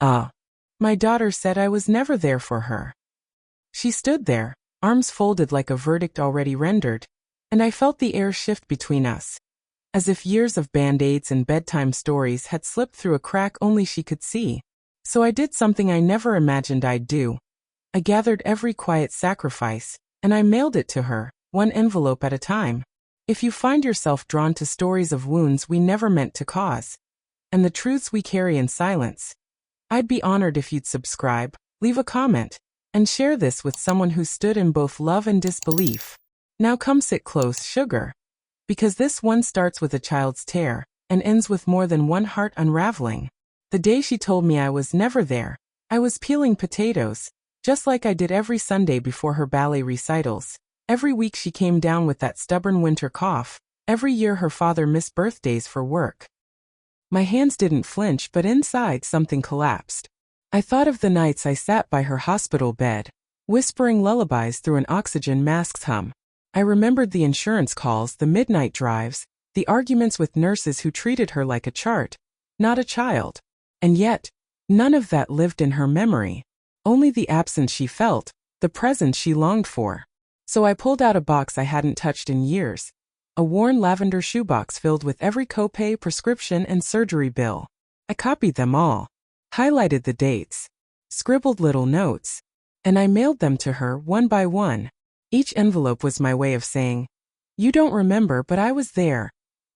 Ah. My daughter said I was never there for her. She stood there, arms folded like a verdict already rendered, and I felt the air shift between us, as if years of band-aids and bedtime stories had slipped through a crack only she could see. So I did something I never imagined I'd do. I gathered every quiet sacrifice, and I mailed it to her, one envelope at a time. If you find yourself drawn to stories of wounds we never meant to cause, and the truths we carry in silence, I'd be honored if you'd subscribe, leave a comment, and share this with someone who stood in both love and disbelief. Now come sit close, sugar. Because this one starts with a child's tear, and ends with more than one heart unraveling. The day she told me I was never there, I was peeling potatoes, just like I did every Sunday before her ballet recitals. Every week she came down with that stubborn winter cough. Every year her father missed birthdays for work. My hands didn't flinch, but inside something collapsed. I thought of the nights I sat by her hospital bed, whispering lullabies through an oxygen mask's hum. I remembered the insurance calls, the midnight drives, the arguments with nurses who treated her like a chart, not a child. And yet, none of that lived in her memory. Only the absence she felt, the presence she longed for. So I pulled out a box I hadn't touched in years. A worn lavender shoebox filled with every copay, prescription, and surgery bill. I copied them all, highlighted the dates, scribbled little notes, and I mailed them to her one by one. Each envelope was my way of saying, "You don't remember, but I was there,"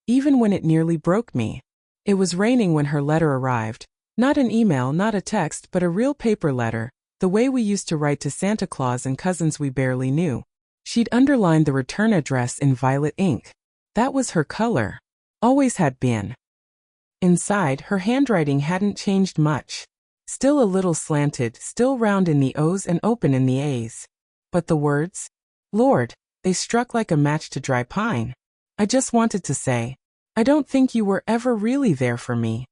even when it nearly broke me. It was raining when her letter arrived. Not an email, not a text, but a real paper letter, the way we used to write to Santa Claus and cousins we barely knew. She'd underlined the return address in violet ink. That was her color. Always had been. Inside, her handwriting hadn't changed much. Still a little slanted, still round in the O's and open in the A's. But the words? Lord, they struck like a match to dry pine. I just wanted to say, I don't think you were ever really there for me.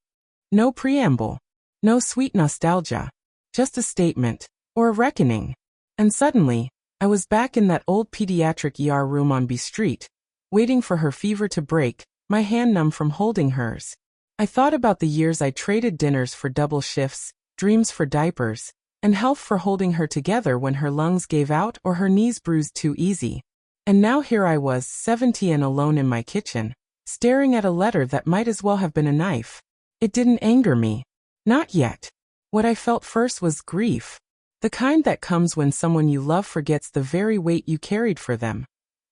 No preamble. No sweet nostalgia. Just a statement, or a reckoning. And suddenly, I was back in that old pediatric ER room on B Street, waiting for her fever to break, my hand numb from holding hers. I thought about the years I traded dinners for double shifts, dreams for diapers, and health for holding her together when her lungs gave out or her knees bruised too easy. And now here I was, 70 and alone in my kitchen, staring at a letter that might as well have been a knife. It didn't anger me. Not yet. What I felt first was grief. The kind that comes when someone you love forgets the very weight you carried for them.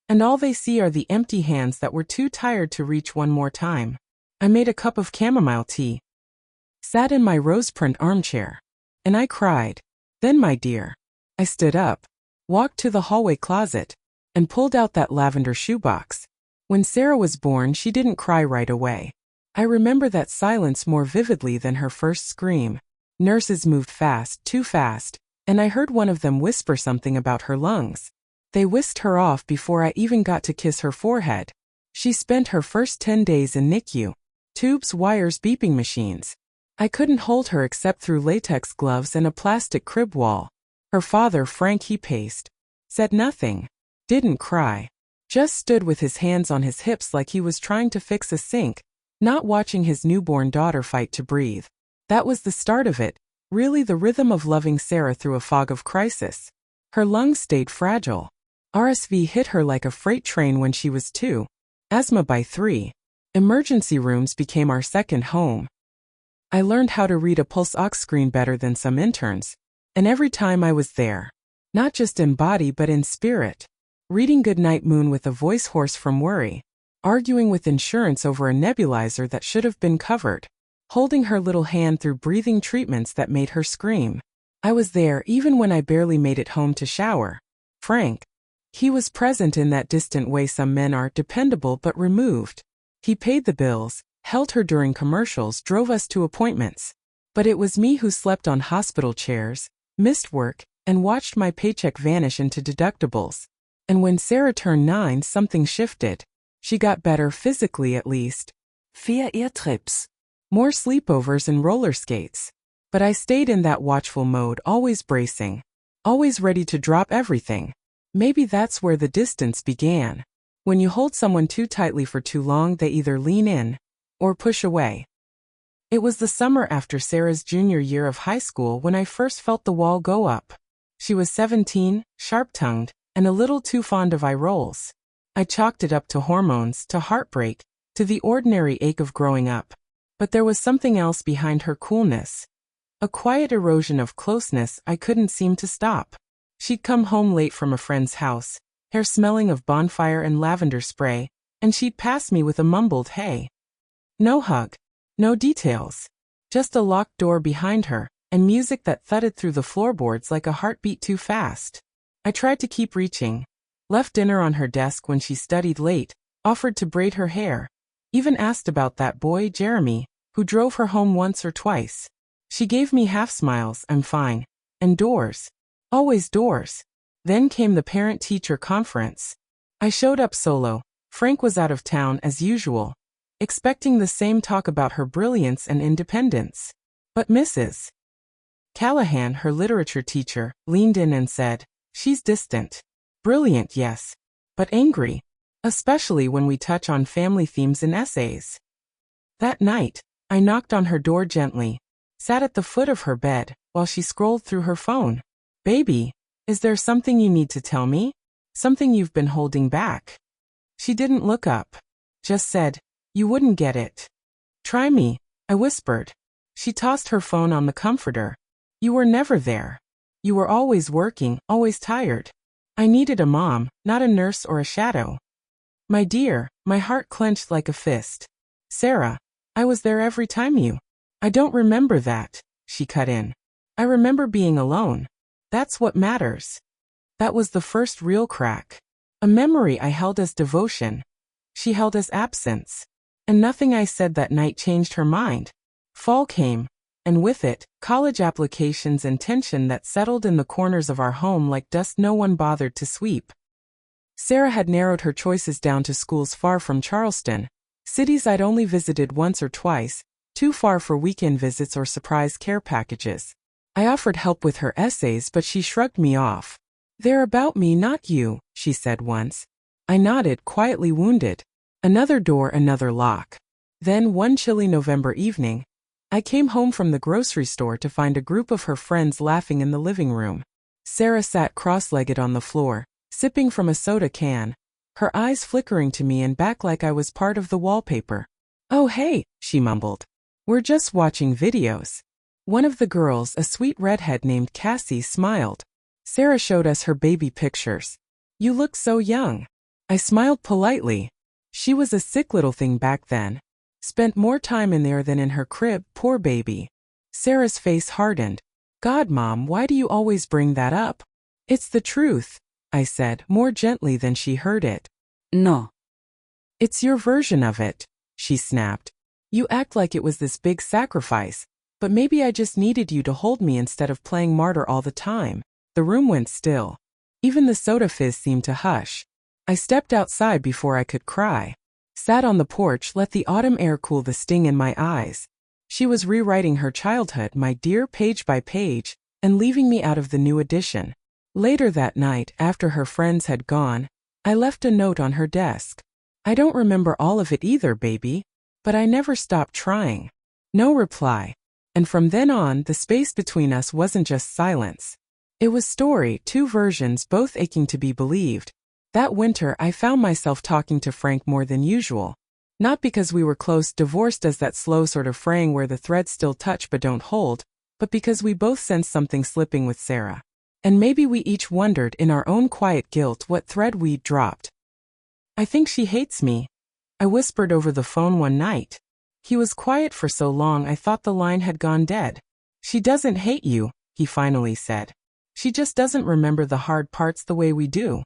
And all they see are the empty hands that were too tired to reach one more time. I made a cup of chamomile tea, sat in my rose-print armchair, and I cried. Then, my dear, I stood up, walked to the hallway closet, and pulled out that lavender shoebox. When Sarah was born, she didn't cry right away. I remember that silence more vividly than her first scream. Nurses moved fast, too fast, and I heard one of them whisper something about her lungs. They whisked her off before I even got to kiss her forehead. She spent her first 10 days in NICU. Tubes, wires, beeping machines. I couldn't hold her except through latex gloves and a plastic crib wall. Her father, Frank, he paced. Said nothing. Didn't cry. Just stood with his hands on his hips like he was trying to fix a sink, not watching his newborn daughter fight to breathe. That was the start of it, really the rhythm of loving Sarah through a fog of crisis. Her lungs stayed fragile. RSV hit her like a freight train when she was 2. Asthma by 3. Emergency rooms became our second home. I learned how to read a pulse ox screen better than some interns. And every time I was there, not just in body but in spirit, reading Goodnight Moon with a voice hoarse from worry, arguing with insurance over a nebulizer that should have been covered, holding her little hand through breathing treatments that made her scream. I was there even when I barely made it home to shower. Frank. He was present in that distant way some men are, dependable but removed. He paid the bills, held her during commercials, drove us to appointments. But it was me who slept on hospital chairs, missed work, and watched my paycheck vanish into deductibles. And when Sarah turned 9, something shifted. She got better physically at least. 4 Trips. More sleepovers and roller skates. But I stayed in that watchful mode, always bracing. Always ready to drop everything. Maybe that's where the distance began. When you hold someone too tightly for too long, they either lean in or push away. It was the summer after Sarah's junior year of high school when I first felt the wall go up. She was 17, sharp-tongued, and a little too fond of eye rolls. I chalked it up to hormones, to heartbreak, to the ordinary ache of growing up. But there was something else behind her coolness. A quiet erosion of closeness I couldn't seem to stop. She'd come home late from a friend's house, hair smelling of bonfire and lavender spray, and she'd pass me with a mumbled hey. No hug. No details. Just a locked door behind her, and music that thudded through the floorboards like a heartbeat too fast. I tried to keep reaching. Left dinner on her desk when she studied late, offered to braid her hair. Even asked about that boy, Jeremy, who drove her home once or twice. She gave me half smiles, I'm fine. And doors. Always doors. Then came the parent-teacher conference. I showed up solo. Frank was out of town as usual, expecting the same talk about her brilliance and independence. But Mrs. Callahan, her literature teacher, leaned in and said, "She's distant. Brilliant, yes. But angry. Especially when we touch on family themes in essays." That night, I knocked on her door gently, sat at the foot of her bed, while she scrolled through her phone. "Baby, is there something you need to tell me? Something you've been holding back?" She didn't look up. Just said, "You wouldn't get it." "Try me," I whispered. She tossed her phone on the comforter. "You were never there. You were always working, always tired. I needed a mom, not a nurse or a shadow." "My dear," my heart clenched like a fist. "Sarah, I was there every time you—" "I don't remember that," she cut in. "I remember being alone. That's what matters." That was the first real crack. A memory I held as devotion. She held as absence. And nothing I said that night changed her mind. Fall came, and with it, college applications and tension that settled in the corners of our home like dust no one bothered to sweep. Sarah had narrowed her choices down to schools far from Charleston, cities I'd only visited once or twice, too far for weekend visits or surprise care packages. I offered help with her essays, but she shrugged me off. "They're about me, not you," she said once. I nodded, quietly wounded. Another door, another lock. Then, one chilly November evening, I came home from the grocery store to find a group of her friends laughing in the living room. Sarah sat cross-legged on the floor, sipping from a soda can, her eyes flickering to me and back like I was part of the wallpaper. "Oh hey," she mumbled. "We're just watching videos." One of the girls, a sweet redhead named Cassie, smiled. Sarah showed us her baby pictures. "You look so young." I smiled politely. She was a sick little thing back then. Spent more time in there than in her crib, poor baby. Sarah's face hardened. "God, Mom, why do you always bring that up?" "It's the truth," I said, more gently than she heard it. "No. It's your version of it," she snapped. "You act like it was this big sacrifice, but maybe I just needed you to hold me instead of playing martyr all the time." The room went still. Even the soda fizz seemed to hush. I stepped outside before I could cry. Sat on the porch, let the autumn air cool the sting in my eyes. She was rewriting her childhood, my dear, page by page, and leaving me out of the new edition. Later that night, after her friends had gone, I left a note on her desk. "I don't remember all of it either, baby, but I never stopped trying." No reply. And from then on, the space between us wasn't just silence. It was story, two versions, both aching to be believed. That winter, I found myself talking to Frank more than usual. Not because we were close, divorced as that slow sort of fraying where the threads still touch but don't hold, but because we both sensed something slipping with Sarah. And maybe we each wondered in our own quiet guilt what thread we'd dropped. "I think she hates me," I whispered over the phone one night. He was quiet for so long I thought the line had gone dead. "She doesn't hate you," he finally said. "She just doesn't remember the hard parts the way we do."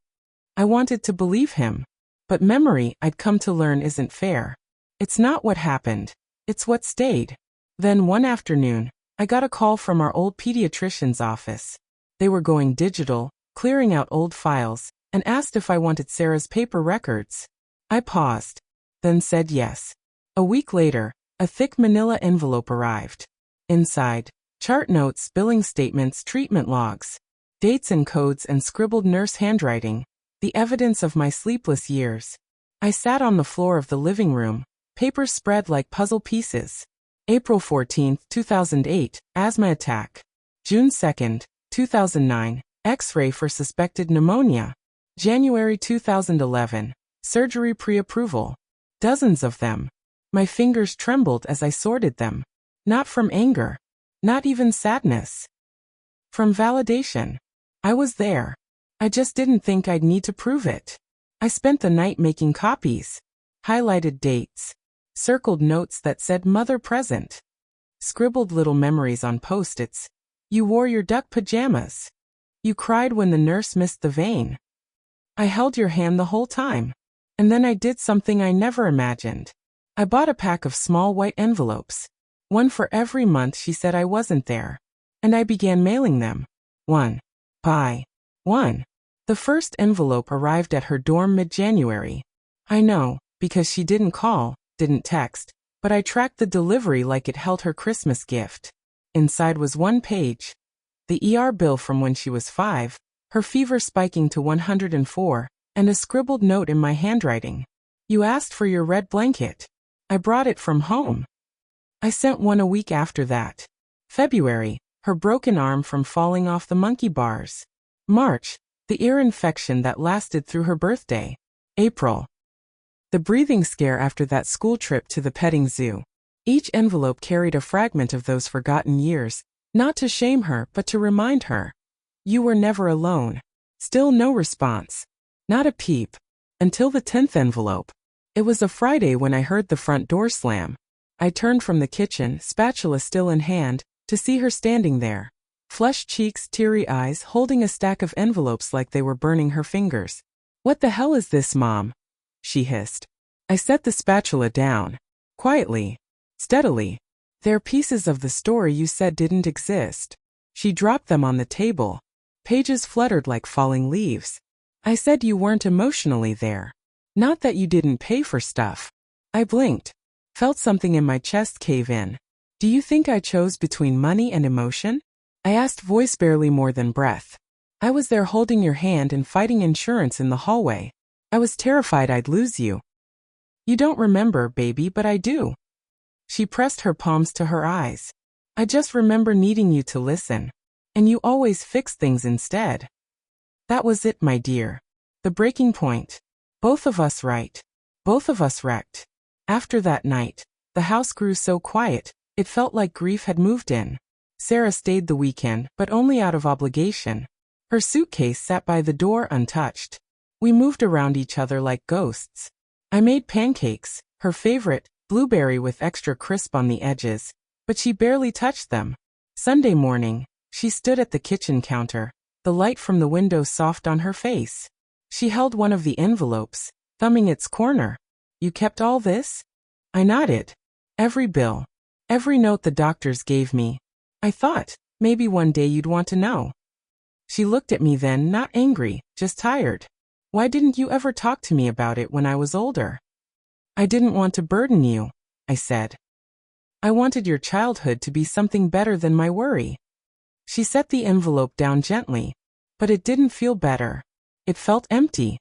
I wanted to believe him. But memory, I'd come to learn, isn't fair. It's not what happened. It's what stayed. Then one afternoon, I got a call from our old pediatrician's office. They were going digital, clearing out old files, and asked if I wanted Sarah's paper records. I paused, then said yes. A week later, a thick manila envelope arrived. Inside, chart notes, billing statements, treatment logs, dates and codes, and scribbled nurse handwriting. The evidence of my sleepless years. I sat on the floor of the living room, papers spread like puzzle pieces. April 14, 2008, asthma attack. June 2, 2009, X-ray for suspected pneumonia. January 2011, surgery pre-approval. Dozens of them. My fingers trembled as I sorted them. Not from anger. Not even sadness. From validation. I was there. I just didn't think I'd need to prove it. I spent the night making copies. Highlighted dates. Circled notes that said mother present. Scribbled little memories on post-its. You wore your duck pajamas. You cried when the nurse missed the vein. I held your hand the whole time. And then I did something I never imagined. I bought a pack of small white envelopes. One for every month she said I wasn't there. And I began mailing them. One by one. The first envelope arrived at her dorm mid-January. I know, because she didn't call, didn't text, but I tracked the delivery like it held her Christmas gift. Inside was one page. The ER bill from when she was 5, her fever spiking to 104, and a scribbled note in my handwriting. You asked for your red blanket. I brought it from home. I sent one a week after that. February, her broken arm from falling off the monkey bars. March, the ear infection that lasted through her birthday. April, the breathing scare after that school trip to the petting zoo. Each envelope carried a fragment of those forgotten years, not to shame her but to remind her. You were never alone. Still no response. Not a peep. Until the 10th envelope. It was a Friday when I heard the front door slam. I turned from the kitchen, spatula still in hand, to see her standing there. Flushed cheeks, teary eyes, holding a stack of envelopes like they were burning her fingers. What the hell is this, Mom? She hissed. I set the spatula down. Quietly. Steadily. They're pieces of the story you said didn't exist. She dropped them on the table. Pages fluttered like falling leaves. I said you weren't emotionally there. Not that you didn't pay for stuff. I blinked. Felt something in my chest cave in. Do you think I chose between money and emotion? I asked, voice barely more than breath. I was there holding your hand and fighting insurance in the hallway. I was terrified I'd lose you. You don't remember, baby, but I do. She pressed her palms to her eyes. I just remember needing you to listen. And you always fix things instead. That was it, my dear. The breaking point. Both of us right. Both of us wrecked. After that night, the house grew so quiet, it felt like grief had moved in. Sarah stayed the weekend, but only out of obligation. Her suitcase sat by the door untouched. We moved around each other like ghosts. I made pancakes, her favorite, blueberry with extra crisp on the edges, but she barely touched them. Sunday morning, she stood at the kitchen counter, the light from the window soft on her face. She held one of the envelopes, thumbing its corner. You kept all this? I nodded. Every bill. Every note the doctors gave me. I thought, maybe one day you'd want to know. She looked at me then, not angry, just tired. Why didn't you ever talk to me about it when I was older? I didn't want to burden you, I said. I wanted your childhood to be something better than my worry. She set the envelope down gently, but it didn't feel better. It felt empty.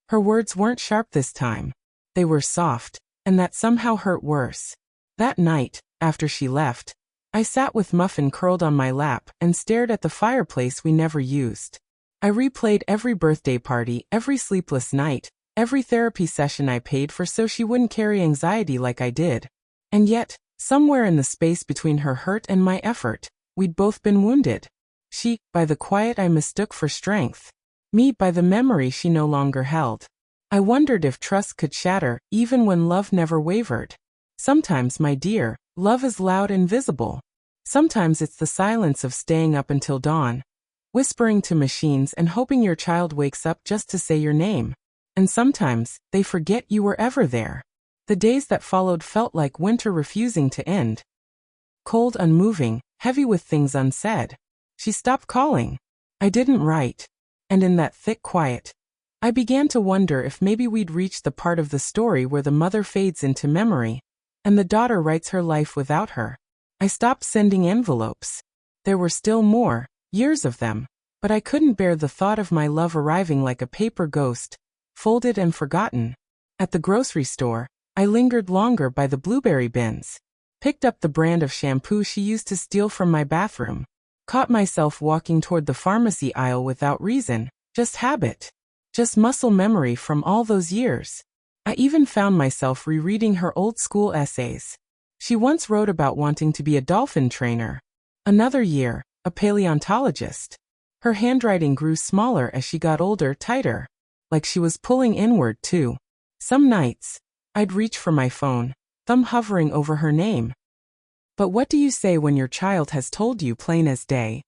Her words weren't sharp this time. They were soft, and that somehow hurt worse. That night, after she left, I sat with Muffin curled on my lap and stared at the fireplace we never used. I replayed every birthday party, every sleepless night, every therapy session I paid for so she wouldn't carry anxiety like I did. And yet, somewhere in the space between her hurt and my effort, we'd both been wounded. She, by the quiet I mistook for strength. Me, by the memory she no longer held. I wondered if trust could shatter, even when love never wavered. Sometimes, my dear, love is loud and visible. Sometimes it's the silence of staying up until dawn, whispering to machines and hoping your child wakes up just to say your name. And sometimes, they forget you were ever there. The days that followed felt like winter refusing to end. Cold, unmoving, heavy with things unsaid. She stopped calling. I didn't write. And in that thick quiet, I began to wonder if maybe we'd reached the part of the story where the mother fades into memory, and the daughter writes her life without her. I stopped sending envelopes. There were still more, years of them, but I couldn't bear the thought of my love arriving like a paper ghost, folded and forgotten. At the grocery store, I lingered longer by the blueberry bins. picked up the brand of shampoo she used to steal from my bathroom, caught myself walking toward the pharmacy aisle without reason, just habit, just muscle memory from all those years. I even found myself rereading her old school essays. She once wrote about wanting to be a dolphin trainer. Another year, a paleontologist. Her handwriting grew smaller as she got older, tighter, like she was pulling inward too. Some nights, I'd reach for my phone, thumb hovering over her name. But what do you say when your child has told you plain as day,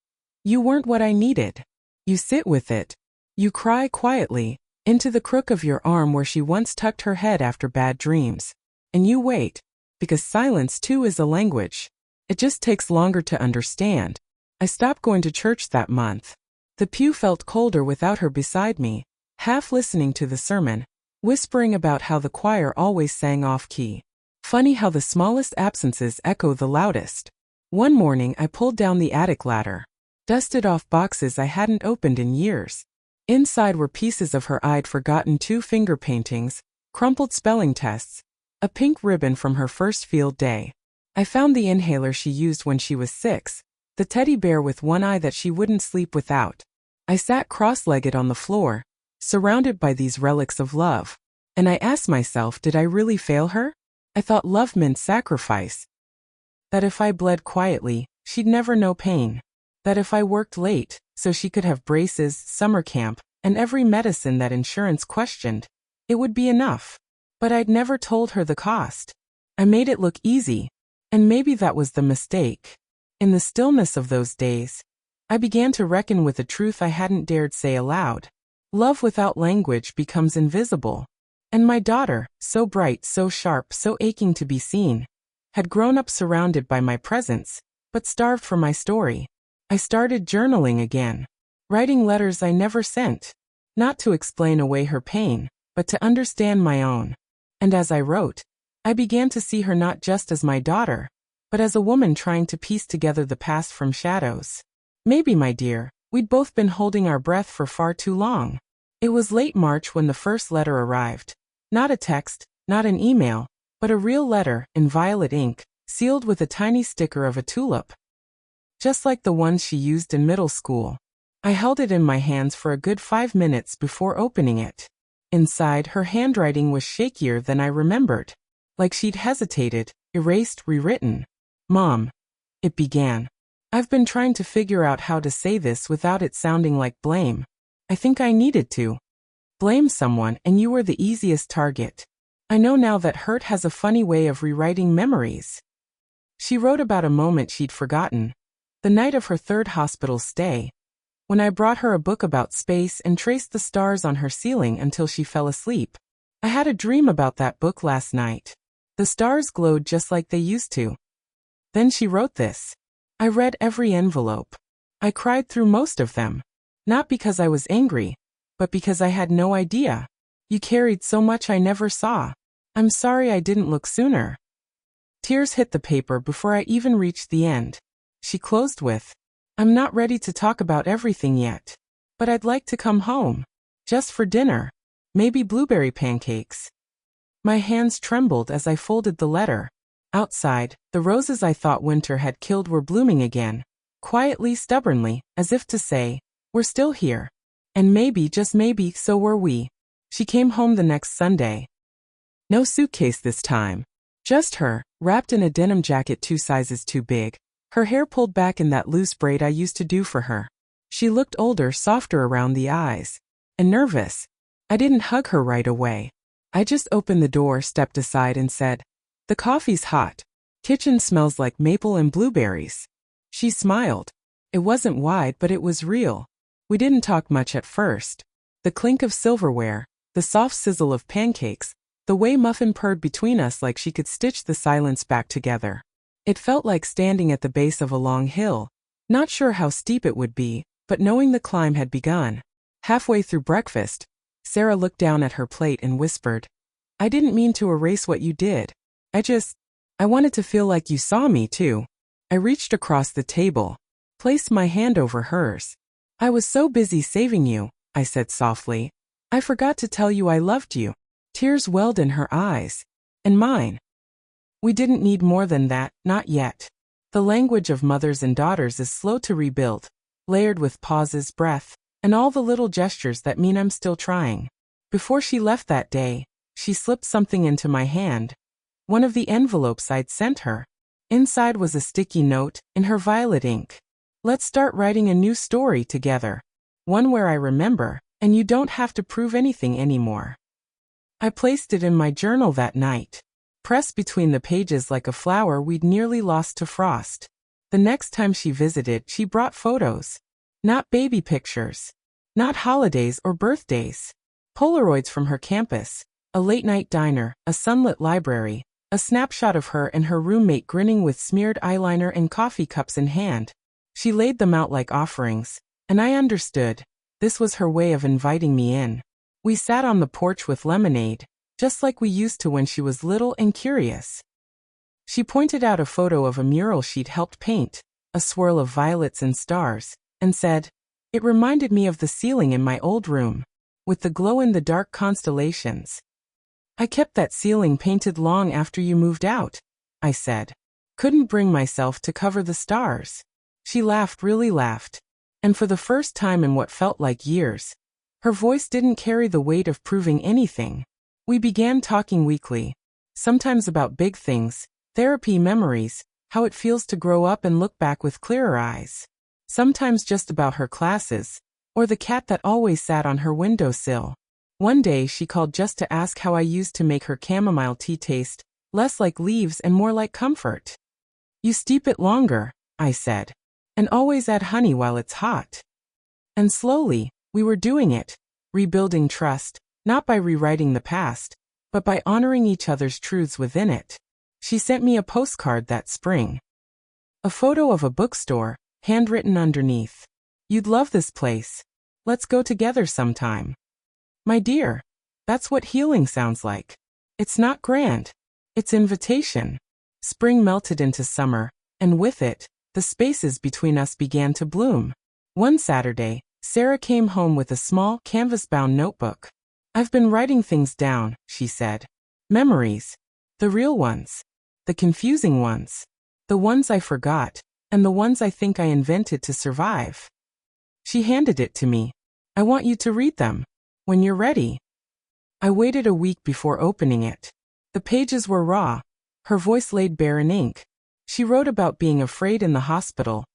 "You weren't what I needed"? You sit with it. You cry quietly, into the crook of your arm where she once tucked her head after bad dreams. And you wait, because silence too is a language. It just takes longer to understand. I stopped going to church that month. The pew felt colder without her beside me, half listening to the sermon, whispering about how the choir always sang off-key. Funny how the smallest absences echo the loudest. One morning I pulled down the attic ladder, dusted off boxes I hadn't opened in years. Inside were pieces of her I'd forgotten 2-finger paintings, crumpled spelling tests, a pink ribbon from her first field day. I found the inhaler she used when she was 6, the teddy bear with one eye that she wouldn't sleep without. I sat cross-legged on the floor, surrounded by these relics of love. And I asked myself, did I really fail her? I thought love meant sacrifice. That if I bled quietly, she'd never know pain. That if I worked late, so she could have braces, summer camp, and every medicine that insurance questioned, it would be enough. But I'd never told her the cost. I made it look easy. And maybe that was the mistake. In the stillness of those days, I began to reckon with a truth I hadn't dared say aloud. Love without language becomes invisible. And my daughter, so bright, so sharp, so aching to be seen, had grown up surrounded by my presence, but starved for my story. I started journaling again, writing letters I never sent, not to explain away her pain, but to understand my own. And as I wrote, I began to see her not just as my daughter, but as a woman trying to piece together the past from shadows. Maybe, my dear, we'd both been holding our breath for far too long. It was late March when the first letter arrived. Not a text, not an email, but a real letter, in violet ink, sealed with a tiny sticker of a tulip. Just like the ones she used in middle school. I held it in my hands for a good 5 minutes before opening it. Inside, her handwriting was shakier than I remembered. Like she'd hesitated, erased, rewritten. "Mom," it began. "I've been trying to figure out how to say this without it sounding like blame. I think I needed to. Blame someone, and you were the easiest target. I know now that hurt has a funny way of rewriting memories." She wrote about a moment she'd forgotten. The night of her 3rd hospital stay, when I brought her a book about space and traced the stars on her ceiling until she fell asleep. "I had a dream about that book last night. The stars glowed just like they used to." Then she wrote this. I read every envelope. I cried through most of them. Not because I was angry, but because I had no idea. "You carried so much I never saw. I'm sorry I didn't look sooner." Tears hit the paper before I even reached the end. She closed with, "I'm not ready to talk about everything yet. But I'd like to come home. Just for dinner. Maybe blueberry pancakes." My hands trembled as I folded the letter. Outside, the roses I thought winter had killed were blooming again. Quietly, stubbornly, as if to say, "We're still here. And maybe, just maybe, so were we." She came home the next Sunday. No suitcase this time. Just her, wrapped in a denim jacket 2 sizes too big. Her hair pulled back in that loose braid I used to do for her. She looked older, softer around the eyes. And nervous. I didn't hug her right away. I just opened the door, stepped aside, and said, "The coffee's hot. Kitchen smells like maple and blueberries." She smiled. It wasn't wide, but it was real. We didn't talk much at first. The clink of silverware, the soft sizzle of pancakes, the way muffin purred between us like she could stitch the silence back together. It felt like standing at the base of a long hill, not sure how steep it would be, but knowing the climb had begun. Halfway through breakfast, Sarah looked down at her plate and whispered, "I didn't mean to erase what you did. I wanted to feel like you saw me too." I reached across the table, placed my hand over hers. "I was so busy saving you," I said softly. "I forgot to tell you I loved you." Tears welled in her eyes. And mine. We didn't need more than that, not yet. The language of mothers and daughters is slow to rebuild, layered with pauses, breath, and all the little gestures that mean I'm still trying. Before she left that day, she slipped something into my hand, one of the envelopes I'd sent her. Inside was a sticky note, in her violet ink. Let's start writing a new story together. One where I remember, and you don't have to prove anything anymore. I placed it in my journal that night, pressed between the pages like a flower we'd nearly lost to frost. The next time she visited, she brought photos. Not baby pictures. Not holidays or birthdays. Polaroids from her campus, a late-night diner, a sunlit library, a snapshot of her and her roommate grinning with smeared eyeliner and coffee cups in hand. She laid them out like offerings, and I understood. This was her way of inviting me in. We sat on the porch with lemonade, just like we used to when she was little and curious. She pointed out a photo of a mural she'd helped paint, a swirl of violets and stars, and said, "It reminded me of the ceiling in my old room, with the glow-in-the-dark constellations." "I kept that ceiling painted long after you moved out," I said. "Couldn't bring myself to cover the stars." She laughed, really laughed. And for the first time in what felt like years, her voice didn't carry the weight of proving anything. We began talking weekly, sometimes about big things, therapy, memories, how it feels to grow up and look back with clearer eyes. Sometimes just about her classes, or the cat that always sat on her windowsill. One day she called just to ask how I used to make her chamomile tea taste less like leaves and more like comfort. "You steep it longer," I said, "and always add honey while it's hot." And slowly, we were doing it, rebuilding trust, not by rewriting the past, but by honoring each other's truths within it. She sent me a postcard that spring. A photo of a bookstore, handwritten underneath. "You'd love this place. Let's go together sometime." My dear, that's what healing sounds like. It's not grand. It's invitation. Spring melted into summer, and with it, the spaces between us began to bloom. One Saturday, Sarah came home with a small, canvas-bound notebook. "I've been writing things down," she said. "Memories. The real ones. The confusing ones. The ones I forgot, and the ones I think I invented to survive." She handed it to me. "I want you to read them. When you're ready." I waited a week before opening it. The pages were raw, her voice laid bare in ink. She wrote about being afraid in the hospital,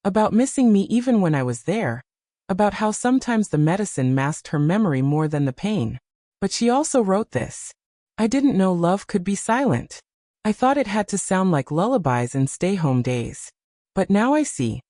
about missing me even when I was there, about how sometimes the medicine masked her memory more than the pain. But she also wrote this: "I didn't know love could be silent. I thought it had to sound like lullabies and stay-home days. But now I see.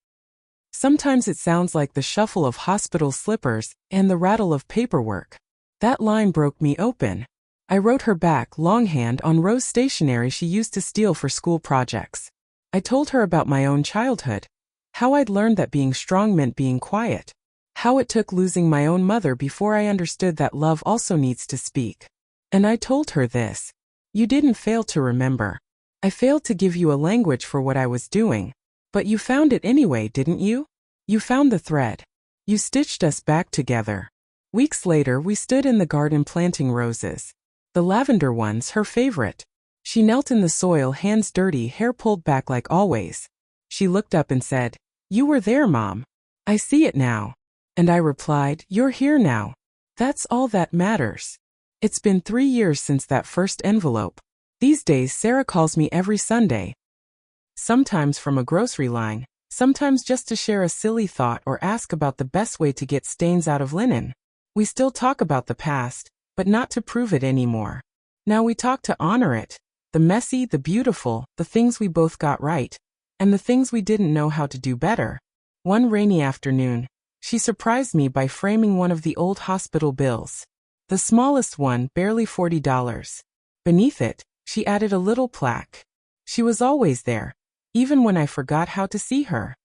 Sometimes it sounds like the shuffle of hospital slippers and the rattle of paperwork." That line broke me open. I wrote her back longhand on rose stationery she used to steal for school projects. I told her about my own childhood, how I'd learned that being strong meant being quiet, how it took losing my own mother before I understood that love also needs to speak. And I told her this: "You didn't fail to remember. I failed to give you a language for what I was doing. But you found it anyway, didn't you? You found the thread. You stitched us back together." Weeks later, we stood in the garden planting roses. The lavender ones, her favorite. She knelt in the soil, hands dirty, hair pulled back like always. She looked up and said, "You were there, Mom. I see it now." And I replied, "You're here now. That's all that matters." It's been 3 years since that first envelope. These days, Sarah calls me every Sunday. Sometimes from a grocery line, sometimes just to share a silly thought or ask about the best way to get stains out of linen. We still talk about the past, but not to prove it anymore. Now we talk to honor it, the messy, the beautiful, the things we both got right, and the things we didn't know how to do better. One rainy afternoon, she surprised me by framing one of the old hospital bills. The smallest one, barely $40. Beneath it, she added a little plaque. She was always there, even when I forgot how to see her.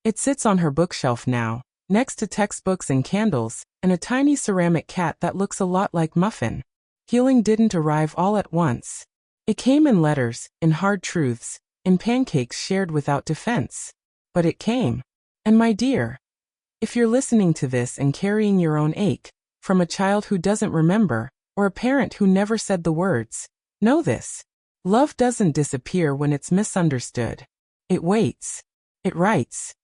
It sits on her bookshelf now, next to textbooks and candles, and a tiny ceramic cat that looks a lot like Muffin. Healing didn't arrive all at once. It came in letters, in hard truths, in pancakes shared without defense. But it came. And my dear, if you're listening to this and carrying your own ache, from a child who doesn't remember, or a parent who never said the words, know this. Love doesn't disappear when it's misunderstood. It waits. It writes.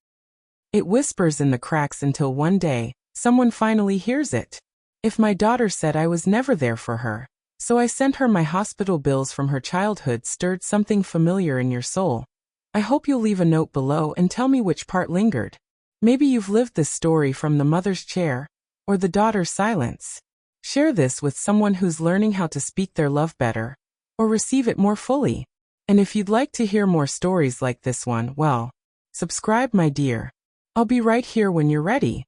It whispers in the cracks until one day, someone finally hears it. If my daughter said I was never there for her, so I sent her my hospital bills from her childhood stirred something familiar in your soul. I hope you'll leave a note below and tell me which part lingered. Maybe you've lived this story from the mother's chair, or the daughter's silence. Share this with someone who's learning how to speak their love better, or receive it more fully. And if you'd like to hear more stories like this one, well, subscribe, my dear. I'll be right here when you're ready.